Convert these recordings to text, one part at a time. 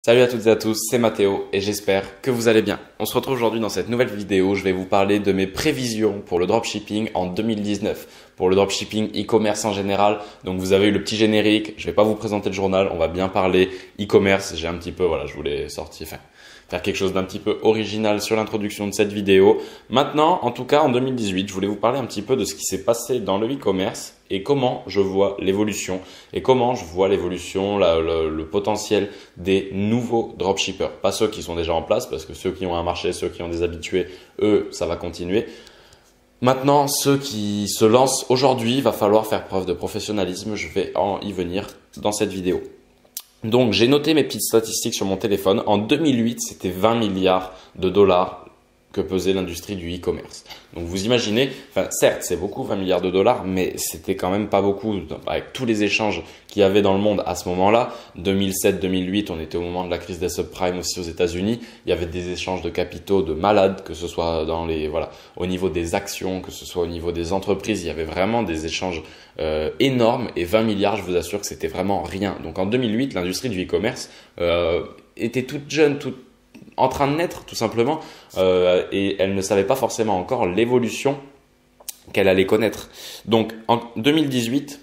Salut à toutes et à tous, c'est Mathéo et j'espère que vous allez bien. On se retrouve aujourd'hui dans cette nouvelle vidéo. Je vais vous parler de mes prévisions pour le dropshipping en 2019, pour le dropshipping e-commerce en général. Donc vous avez eu le petit générique, je vais pas vous présenter le journal, on va bien parler e-commerce. J'ai un petit peu, je voulais faire quelque chose d'un petit peu original sur l'introduction de cette vidéo. Maintenant, en tout cas en 2018, je voulais vous parler un petit peu de ce qui s'est passé dans le e-commerce et comment je vois l'évolution et comment je vois l'évolution, le potentiel des nouveaux dropshippers. Pas ceux qui sont déjà en place, parce que ceux qui ont un marché, ceux qui ont des habitués, eux, ça va continuer. Maintenant, ceux qui se lancent aujourd'hui, il va falloir faire preuve de professionnalisme. Je vais y venir dans cette vidéo. Donc, j'ai noté mes petites statistiques sur mon téléphone. En 2008, c'était 20 milliards de dollars que pesait l'industrie du e-commerce. Donc vous imaginez, certes c'est beaucoup 20 milliards de dollars, mais c'était quand même pas beaucoup avec tous les échanges qu'il y avait dans le monde à ce moment-là. 2007-2008, on était au moment de la crise des subprimes aussi aux États-Unis. Il y avait des échanges de capitaux de malades, que ce soit au niveau des actions, que ce soit au niveau des entreprises. Il y avait vraiment des échanges énormes et 20 milliards, je vous assure que c'était vraiment rien. Donc en 2008, l'industrie du e-commerce était toute jeune, en train de naître tout simplement et elle ne savait pas forcément encore l'évolution qu'elle allait connaître. Donc en 2018,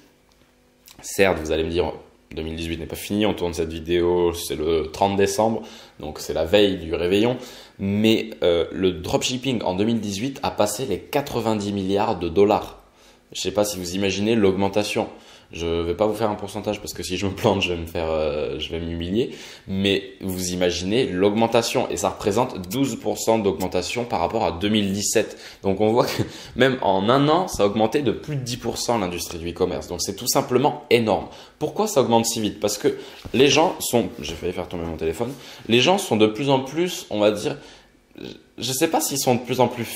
certes vous allez me dire 2018 n'est pas fini, on tourne cette vidéo, c'est le 30 décembre, donc c'est la veille du réveillon, mais le dropshipping en 2018 a passé les 90 milliards de dollars. Je ne sais pas si vous imaginez l'augmentation. Je ne vais pas vous faire un pourcentage parce que si je me plante, je vais m'humilier. Mais vous imaginez l'augmentation et ça représente 12% d'augmentation par rapport à 2017. Donc on voit que même en un an, ça a augmenté de plus de 10% l'industrie du e-commerce. Donc c'est tout simplement énorme. Pourquoi ça augmente si vite? Parce que les gens sont, j'ai failli faire tomber mon téléphone, les gens sont de plus en plus, on va dire, je ne sais pas s'ils sont de plus en plus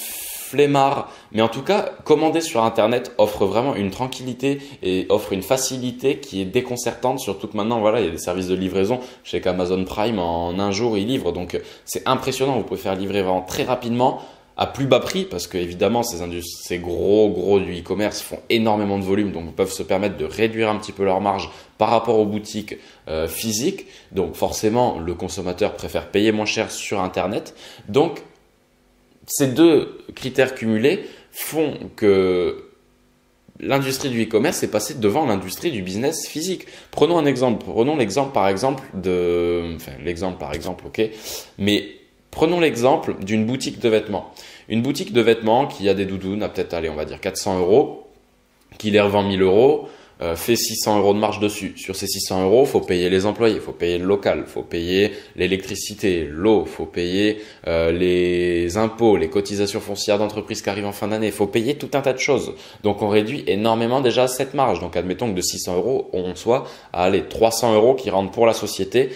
flemmard, mais en tout cas, commander sur Internet offre vraiment une tranquillité et offre une facilité qui est déconcertante, surtout que maintenant, il y a des services de livraison. Je sais qu'Amazon Prime, en un jour, il livre, donc c'est impressionnant. Vous pouvez faire livrer vraiment très rapidement, à plus bas prix, parce que évidemment, ces gros du e-commerce font énormément de volume, donc ils peuvent se permettre de réduire un petit peu leur marge par rapport aux boutiques physiques. Donc forcément, le consommateur préfère payer moins cher sur Internet. Donc, ces deux critères cumulés font que l'industrie du e-commerce est passée devant l'industrie du business physique. Prenons un exemple. Prenons l'exemple par exemple ok. Mais prenons l'exemple d'une boutique de vêtements. Une boutique de vêtements qui a des doudounes à peut-être, on va dire 400 €, qui les revend 1000 €. Fait 600 € de marge dessus. Sur ces 600 €, faut payer les employés, faut payer le local, faut payer l'électricité, l'eau, faut payer les impôts, les cotisations foncières d'entreprise qui arrivent en fin d'année, faut payer tout un tas de choses. Donc on réduit énormément déjà cette marge. Donc admettons que de 600 €, on soit à 300 € qui rentrent pour la société.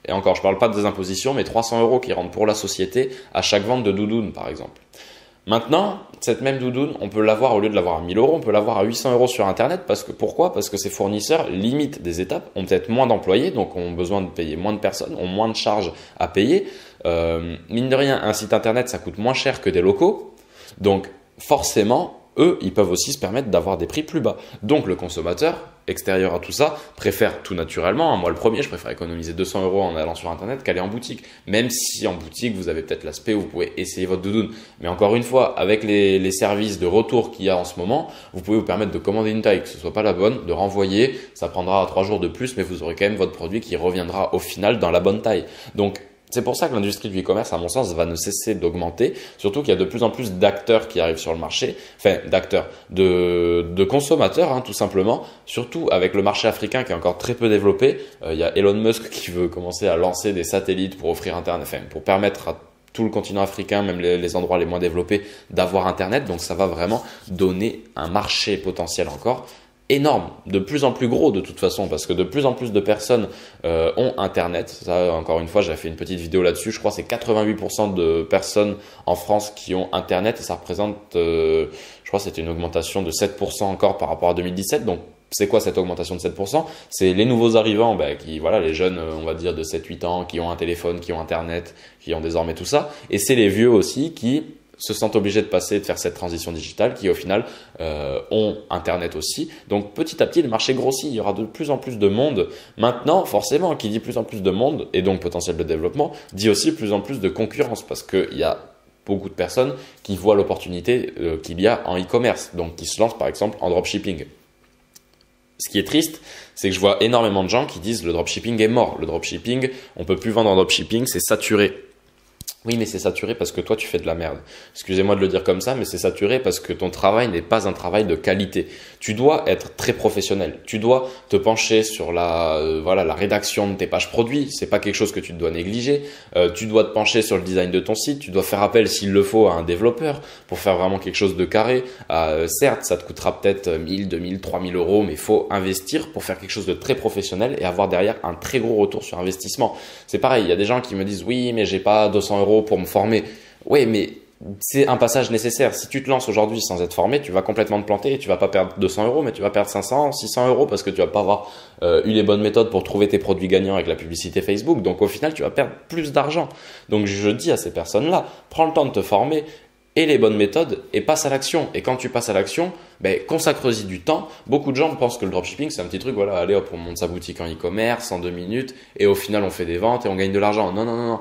Et encore, je parle pas des impositions, mais 300 € qui rentrent pour la société à chaque vente de doudoune, par exemple. Maintenant, cette même doudoune, on peut l'avoir, au lieu de l'avoir à 1000 €, on peut l'avoir à 800 € sur Internet. Pourquoi? Parce que ces fournisseurs limitent des étapes, ont peut-être moins d'employés, donc ont besoin de payer moins de personnes, ont moins de charges à payer. Mine de rien, un site Internet, ça coûte moins cher que des locaux. Donc forcément, eux, ils peuvent aussi se permettre d'avoir des prix plus bas. Donc le consommateur, extérieur à tout ça, préfère tout naturellement. Moi, le premier, je préfère économiser 200 € en allant sur Internet qu'aller en boutique. Même si en boutique, vous avez peut-être l'aspect où vous pouvez essayer votre doudoune. Mais encore une fois, avec les services de retour qu'il y a en ce moment, vous pouvez vous permettre de commander une taille que ce soit pas la bonne, de renvoyer. Ça prendra 3 jours de plus, mais vous aurez quand même votre produit qui reviendra au final dans la bonne taille. Donc, c'est pour ça que l'industrie du e-commerce, à mon sens, va ne cesser d'augmenter, surtout qu'il y a de plus en plus d'acteurs qui arrivent sur le marché, de consommateurs, tout simplement, surtout avec le marché africain qui est encore très peu développé. Il y a Elon Musk qui veut commencer à lancer des satellites pour offrir Internet, pour permettre à tout le continent africain, même les endroits les moins développés, d'avoir Internet. Donc ça va vraiment donner un marché potentiel encore énorme, de plus en plus gros de toute façon, parce que de plus en plus de personnes ont Internet. Ça, encore une fois, j'avais fait une petite vidéo là-dessus. Je crois que c'est 88% de personnes en France qui ont Internet et ça représente, je crois que c'était une augmentation de 7% encore par rapport à 2017. Donc, c'est quoi cette augmentation de 7%? C'est les nouveaux arrivants, les jeunes, on va dire de 7-8 ans, qui ont un téléphone, qui ont Internet, qui ont désormais tout ça. Et c'est les vieux aussi qui se sentent obligés de passer, de faire cette transition digitale, qui au final ont Internet aussi. Donc petit à petit, le marché grossit, il y aura de plus en plus de monde. Maintenant, forcément, qui dit plus en plus de monde, et donc potentiel de développement, dit aussi plus en plus de concurrence, parce qu'il y a beaucoup de personnes qui voient l'opportunité qu'il y a en e-commerce, donc qui se lancent par exemple en dropshipping. Ce qui est triste, c'est que je vois énormément de gens qui disent le dropshipping est mort. Le dropshipping, on peut plus vendre en dropshipping, c'est saturé. Oui, mais c'est saturé parce que toi, tu fais de la merde. Excusez-moi de le dire comme ça, mais c'est saturé parce que ton travail n'est pas un travail de qualité. Tu dois être très professionnel. Tu dois te pencher sur la rédaction de tes pages produits. C'est pas quelque chose que tu dois négliger. Tu dois te pencher sur le design de ton site. Tu dois faire appel, s'il le faut, à un développeur pour faire vraiment quelque chose de carré. Certes, ça te coûtera peut-être 1000, 2000, 3000 euros, mais il faut investir pour faire quelque chose de très professionnel et avoir derrière un très gros retour sur investissement. C'est pareil, il y a des gens qui me disent oui, mais j'ai pas 200 euros pour me former. Oui, mais c'est un passage nécessaire. Si tu te lances aujourd'hui sans être formé, tu vas complètement te planter et tu vas pas perdre 200 euros, mais tu vas perdre 500, 600 euros parce que tu vas pas avoir eu les bonnes méthodes pour trouver tes produits gagnants avec la publicité Facebook. Donc au final, tu vas perdre plus d'argent. Donc je dis à ces personnes-là, prends le temps de te former et les bonnes méthodes et passe à l'action. Et quand tu passes à l'action, consacre-y du temps. Beaucoup de gens pensent que le dropshipping, c'est un petit truc, voilà, allez hop, on monte sa boutique en e-commerce en 2 minutes et au final, on fait des ventes et on gagne de l'argent. Non, non, non, non.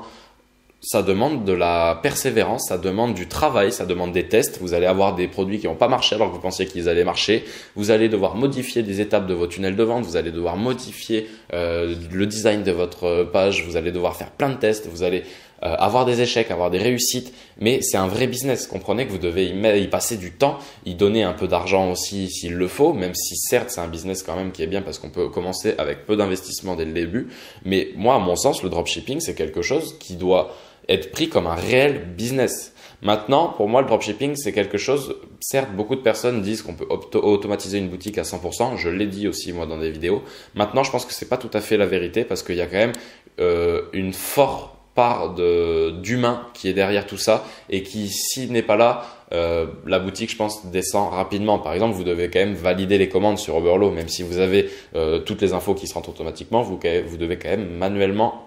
Ça demande de la persévérance, ça demande du travail, ça demande des tests. Vous allez avoir des produits qui n'ont pas marché alors que vous pensiez qu'ils allaient marcher. Vous allez devoir modifier des étapes de votre tunnel de vente. Vous allez devoir modifier le design de votre page. Vous allez devoir faire plein de tests. Vous allez avoir des échecs, avoir des réussites. Mais c'est un vrai business. Comprenez que vous devez y passer du temps, y donner un peu d'argent aussi s'il le faut. Même si certes c'est un business quand même qui est bien parce qu'on peut commencer avec peu d'investissement dès le début. Mais moi, à mon sens, le dropshipping, c'est quelque chose qui doit être pris comme un réel business. Maintenant, pour moi, le dropshipping, c'est quelque chose, certes, beaucoup de personnes disent qu'on peut automatiser une boutique à 100%, je l'ai dit aussi moi dans des vidéos. Maintenant, je pense que c'est pas tout à fait la vérité parce qu'il y a quand même une forte part d'humain qui est derrière tout ça et qui, s'il n'est pas là, la boutique, je pense, descend rapidement. Par exemple, vous devez quand même valider les commandes sur Oberlo, même si vous avez toutes les infos qui se rentrent automatiquement, vous devez quand même manuellement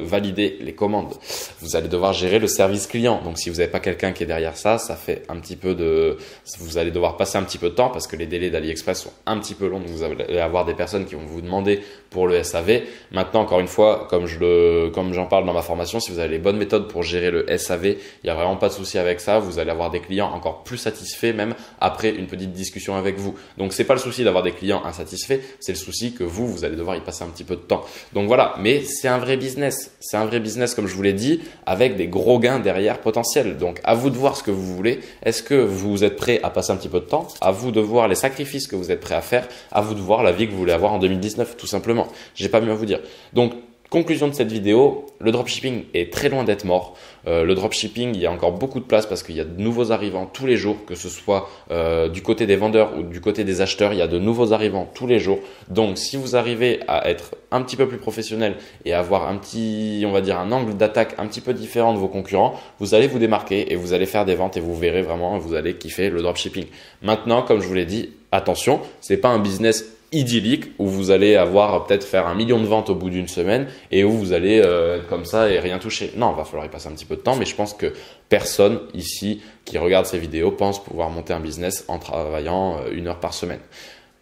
valider les commandes. Vous allez devoir gérer le service client. Donc, si vous n'avez pas quelqu'un qui est derrière ça, ça fait un petit peu vous allez devoir passer un petit peu de temps parce que les délais d'AliExpress sont un petit peu longs. Donc, vous allez avoir des personnes qui vont vous demander pour le SAV. Maintenant, encore une fois, comme j'en parle dans ma formation, si vous avez les bonnes méthodes pour gérer le SAV, il n'y a vraiment pas de souci avec ça. Vous allez avoir des clients encore plus satisfaits même après une petite discussion avec vous. Donc, c'est pas le souci d'avoir des clients insatisfaits, c'est le souci que vous allez devoir y passer un petit peu de temps. Donc voilà, mais c'est un vrai business. C'est un vrai business, comme je vous l'ai dit, avec des gros gains derrière potentiels. Donc, à vous de voir ce que vous voulez. Est-ce que vous êtes prêt à passer un petit peu de temps? À vous de voir les sacrifices que vous êtes prêt à faire. À vous de voir la vie que vous voulez avoir en 2019, tout simplement. J'ai pas mieux à vous dire. Donc, conclusion de cette vidéo, le dropshipping est très loin d'être mort. Le dropshipping, il y a encore beaucoup de place parce qu'il y a de nouveaux arrivants tous les jours, que ce soit du côté des vendeurs ou du côté des acheteurs, il y a de nouveaux arrivants tous les jours. Donc, si vous arrivez à être un petit peu plus professionnel et avoir on va dire un angle d'attaque un petit peu différent de vos concurrents, vous allez vous démarquer et vous allez faire des ventes et vous verrez vraiment, vous allez kiffer le dropshipping. Maintenant, comme je vous l'ai dit, attention, c'est pas un business idyllique où vous allez avoir peut-être faire 1 million de ventes au bout d'une semaine et où vous allez être comme ça et rien toucher. Non, il va falloir y passer un petit peu de temps, mais je pense que personne ici qui regarde ces vidéos pense pouvoir monter un business en travaillant 1 heure par semaine.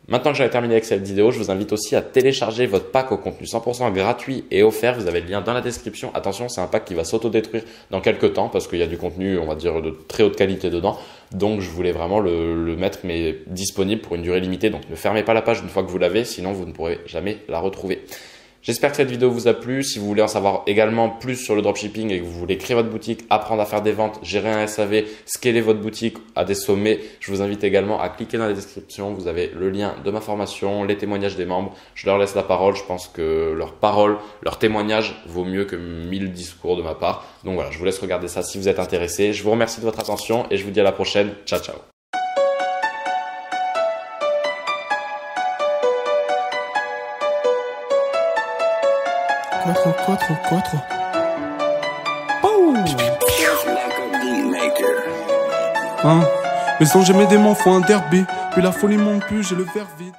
Maintenant que j'avais terminé avec cette vidéo, je vous invite aussi à télécharger votre pack au contenu 100% gratuit et offert. Vous avez le lien dans la description. Attention, c'est un pack qui va s'autodétruire dans quelques temps parce qu'il y a du contenu, on va dire, de très haute qualité dedans. Donc, je voulais vraiment le mettre mais disponible pour une durée limitée. Donc, ne fermez pas la page une fois que vous l'avez, sinon vous ne pourrez jamais la retrouver. J'espère que cette vidéo vous a plu. Si vous voulez en savoir également plus sur le dropshipping et que vous voulez créer votre boutique, apprendre à faire des ventes, gérer un SAV, scaler votre boutique à des sommets, je vous invite également à cliquer dans la description. Vous avez le lien de ma formation, les témoignages des membres. Je leur laisse la parole. Je pense que leur parole, leur témoignage vaut mieux que 1000 discours de ma part. Donc voilà, je vous laisse regarder ça si vous êtes intéressé. Je vous remercie de votre attention et je vous dis à la prochaine. Ciao, ciao. Quatre. Boum. Hein? Mais sans jamais des mots, faut un derby. Puis la folie monte plus, j'ai le verre vide.